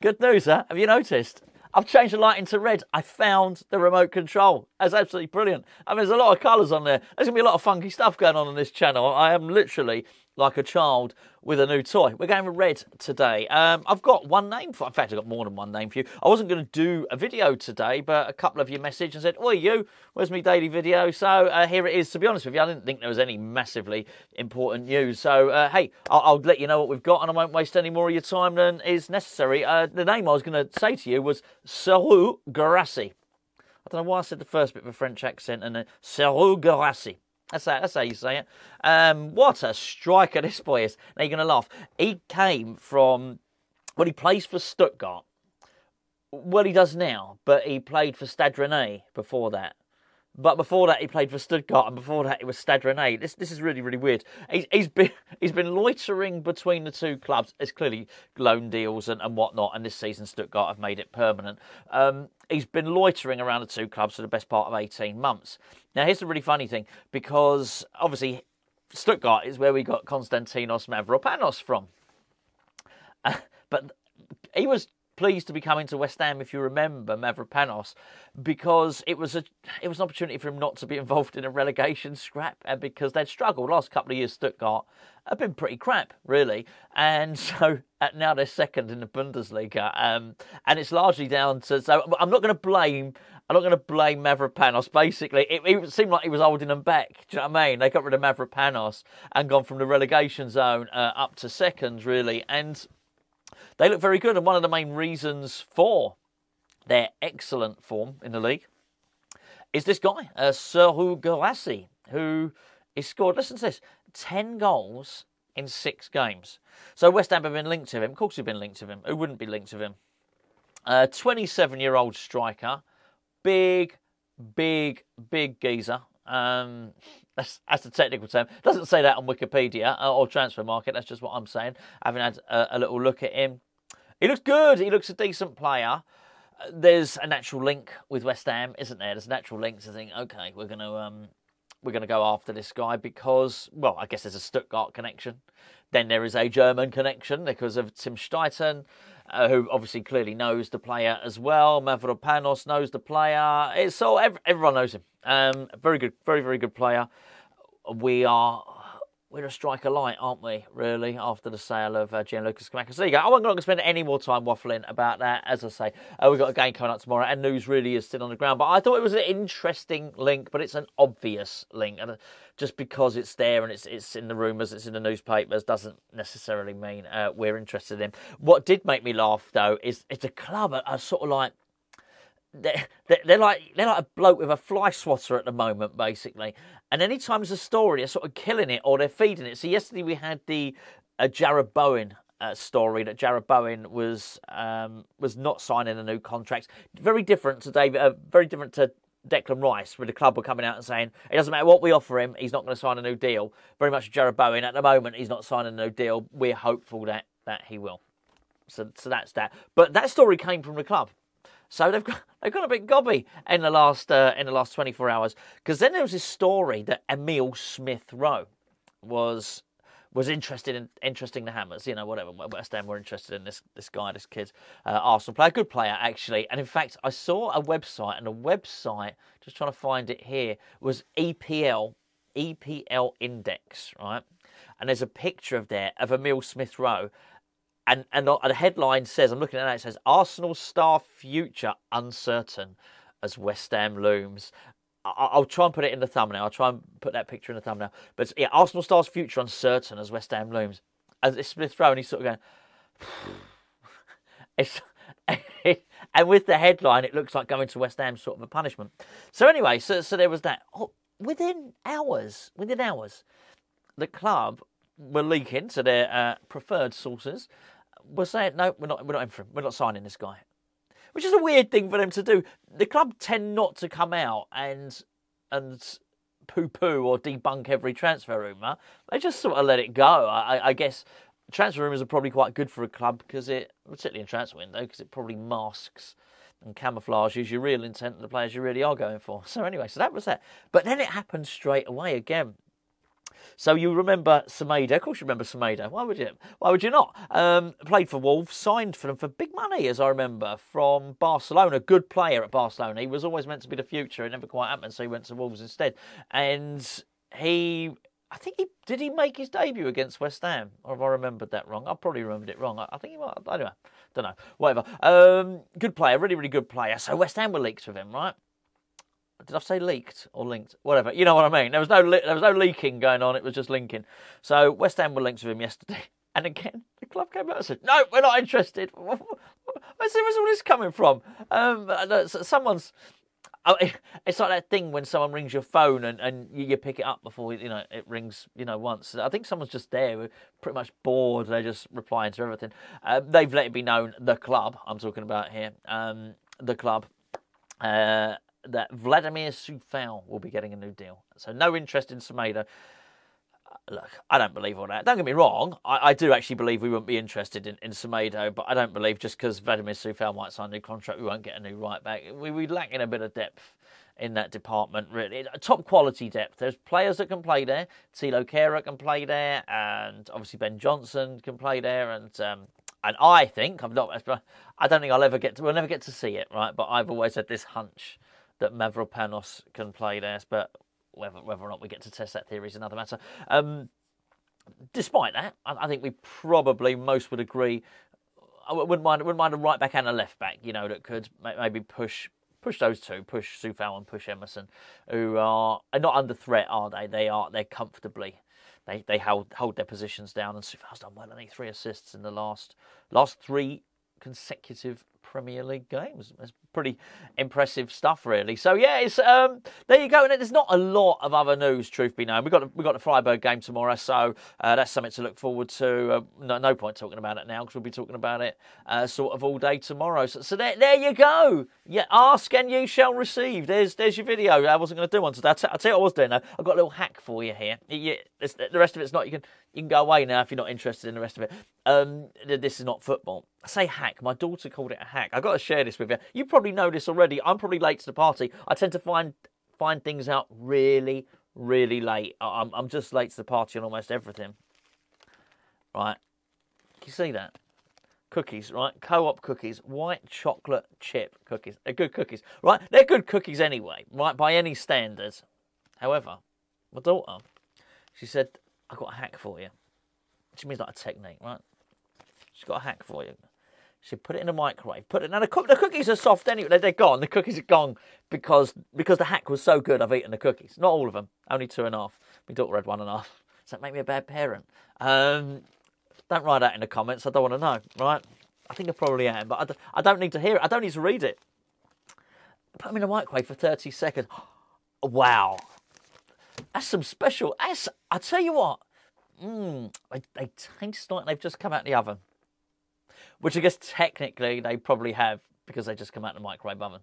Good news, huh? Have you noticed? I've changed the lighting to red. I found the remote control. That's absolutely brilliant. I mean, there's a lot of colours on there. There's going to be a lot of funky stuff going on this channel. I am literally like a child with a new toy. We're going with red today. I've got one name for. In fact, I've got more than one name for you. I wasn't going to do a video today, but a couple of you messaged and said, "Oi, you, where's my daily video?" So here it is. To be honest with you, I didn't think there was any massively important news. So hey, I'll let you know what we've got, and I won't waste any more of your time than is necessary. The name I was going to say to you was Serhou Guirassy. I don't know why I said the first bit with a French accent and then Serhou Guirassy. That's how you say it. What a striker this boy is. Now you're going to laugh. He came from, well, he plays for Stuttgart. Well, he does now, but he played for Stade Rennais before that. But before that, he played for Stuttgart, and before that, it was Stade Rennais. This is really, really weird. He's been loitering between the two clubs. It's clearly loan deals and whatnot, and this season Stuttgart have made it permanent. He's been loitering around the two clubs for the best part of 18 months. Now, here's the really funny thing, because obviously Stuttgart is where we got Konstantinos Mavropanos from. But he was pleased to be coming to West Ham, if you remember, Mavropanos, because it was an opportunity for him not to be involved in a relegation scrap, and because they'd struggled. The last couple of years, Stuttgart have been pretty crap, really, and so now they're second in the Bundesliga, and it's largely down to. So I'm not going to blame Mavropanos. Basically, it seemed like he was holding them back. Do you know what I mean? They got rid of Mavropanos and gone from the relegation zone up to second, really, and they look very good, and one of the main reasons for their excellent form in the league is this guy, Serhou Guirassy, who has scored, listen to this, 10 goals in 6 games. So West Ham have been linked to him. Of course they've been linked to him. Who wouldn't be linked to him? 27-year-old striker, big geezer. That's the technical term. Doesn't say that on Wikipedia or Transfer Market. That's just what I'm saying. Having had a little look at him, he looks good. He looks a decent player. There's a natural link with West Ham, isn't there? There's a natural link to think, okay, we're gonna go after this guy because, well, I guess there's a Stuttgart connection. Then there is a German connection because of Tim Steidten, who obviously clearly knows the player as well. Mavropanos knows the player. It's all everyone knows him. Very good, very good player. We're a striker light, aren't we, really, after the sale of Gianluca Scamacca. So there you go. I'm not going to spend any more time waffling about that. As I say, we've got a game coming up tomorrow, and news really is still on the ground. But I thought it was an interesting link, but it's an obvious link. And just because it's there and it's in the rumours, it's in the newspapers, doesn't necessarily mean we're interested in. What did make me laugh, though, is it's a club are sort of like, they're like a bloke with a fly swatter at the moment, basically. And any time there's a story, they're sort of killing it or they're feeding it. So yesterday we had the Jarrod Bowen story that Jarrod Bowen was not signing a new contract. Very different to Declan Rice, where the club were coming out and saying it doesn't matter what we offer him, he's not going to sign a new deal. Very much Jarrod Bowen at the moment, he's not signing a new deal. We're hopeful that he will. So that's that. But that story came from the club. So they've got a bit gobby in the last 24 hours, because then there was this story that Emile Smith-Rowe was interesting the Hammers, whatever. West Ham were interested in this guy, this kid, Arsenal player, good player actually. And in fact, I saw a website, and the website, just trying to find it here, was EPL Index, right? And there's a picture of Emile Smith-Rowe. And the headline says, I'm looking at that, it says, Arsenal star future uncertain as West Ham looms. I'll try and put it in the thumbnail. I'll try and put that picture in the thumbnail. But yeah, Arsenal star's future uncertain as West Ham looms. As it's Smith-Rowe, and he's sort of going, and with the headline, it looks like going to West Ham sort of a punishment. So anyway, so there was that. Within hours, the club were leaking to their preferred sources. We're saying, no, we're not in for him. We're not signing this guy. Which is a weird thing for them to do. The club tend not to come out and poo-poo or debunk every transfer rumour. They just sort of let it go. I guess transfer rumours are probably quite good for a club, because particularly in transfer window, because it probably masks and camouflages your real intent of the players you really are going for. So anyway, so that was that. But then it happened straight away again. So you remember Semedo? Of course you remember Semedo. Why would you? Why would you not? Played for Wolves, signed for them for big money, as I remember, from Barcelona. Good player at Barcelona. He was always meant to be the future. It never quite happened, so he went to Wolves instead. And did he make his debut against West Ham? Or have I remembered that wrong? I probably remembered it wrong. I think he might. I don't know. Whatever. Good player, really, really good player. So West Ham were leaked with him, right? Did I say leaked or linked? Whatever. You know what I mean. There was no leaking going on. It was just linking. So West Ham were linked with him yesterday. And again, the club came out and said, no, we're not interested. Where's all this coming from? Someone's... It's like that thing when someone rings your phone and you pick it up before it rings once. I think someone's just there, pretty much bored. They're just replying to everything. They've let it be known, the club I'm talking about here, the club, that Vladimir Coufal will be getting a new deal. So no interest in Semado. Look, I don't believe all that. Don't get me wrong. I do actually believe we wouldn't be interested in Semedo, but I don't believe just because Vladimir Coufal might sign a new contract, we won't get a new right back. We lack in a bit of depth in that department, really. Top quality depth. There's players that can play there. Tilo Kehrer can play there, and obviously Ben Johnson can play there, and I think I don't think we'll never get to see it, right? But I've always had this hunch that Mavropanos can play there, but whether or not we get to test that theory is another matter. Despite that, I think we probably most would agree. I wouldn't mind a right back and a left back, that could maybe push those two, push Coufal and push Emerson, who are not under threat, are they? They're comfortably. They hold their positions down, and Coufal's done well. I think 3 assists in the last 3 consecutive Premier League games. It's pretty impressive stuff, really. So yeah, it's there you go. And there's not a lot of other news, truth be known. We got the Freiburg game tomorrow, so that's something to look forward to. No point talking about it now because we'll be talking about it sort of all day tomorrow. So there you go. Yeah, ask and you shall receive. There's your video. I wasn't going to do one today. I'll tell you what I was doing though. I've got a little hack for you here. The rest of it's not. You can go away now if you're not interested in the rest of it. This is not football. I say hack. My daughter called it a hack. I've got to share this with you. You probably know this already. I'm probably late to the party. I tend to find things out really, really late. I'm just late to the party on almost everything. Right. Can you see that? Cookies, right? Co-op cookies. White chocolate chip cookies. They're good cookies, right? They're good cookies anyway, right? By any standards. However, my daughter, she said, I've got a hack for you. She means like a technique, right? She's got a hack for you. She put it in the microwave. Now the cookies are soft anyway. They're gone. The cookies are gone because the hack was so good. I've eaten the cookies. Not all of them. Only 2.5. My daughter had 1.5. Does that make me a bad parent? Don't write that in the comments. I don't want to know. Right? I think I probably am, but I don't need to hear it. I don't need to read it. Put them in the microwave for 30 seconds. Wow. That's some special. I tell you what. They taste like they've just come out the oven. Which I guess technically they probably have because they just come out the microwave oven.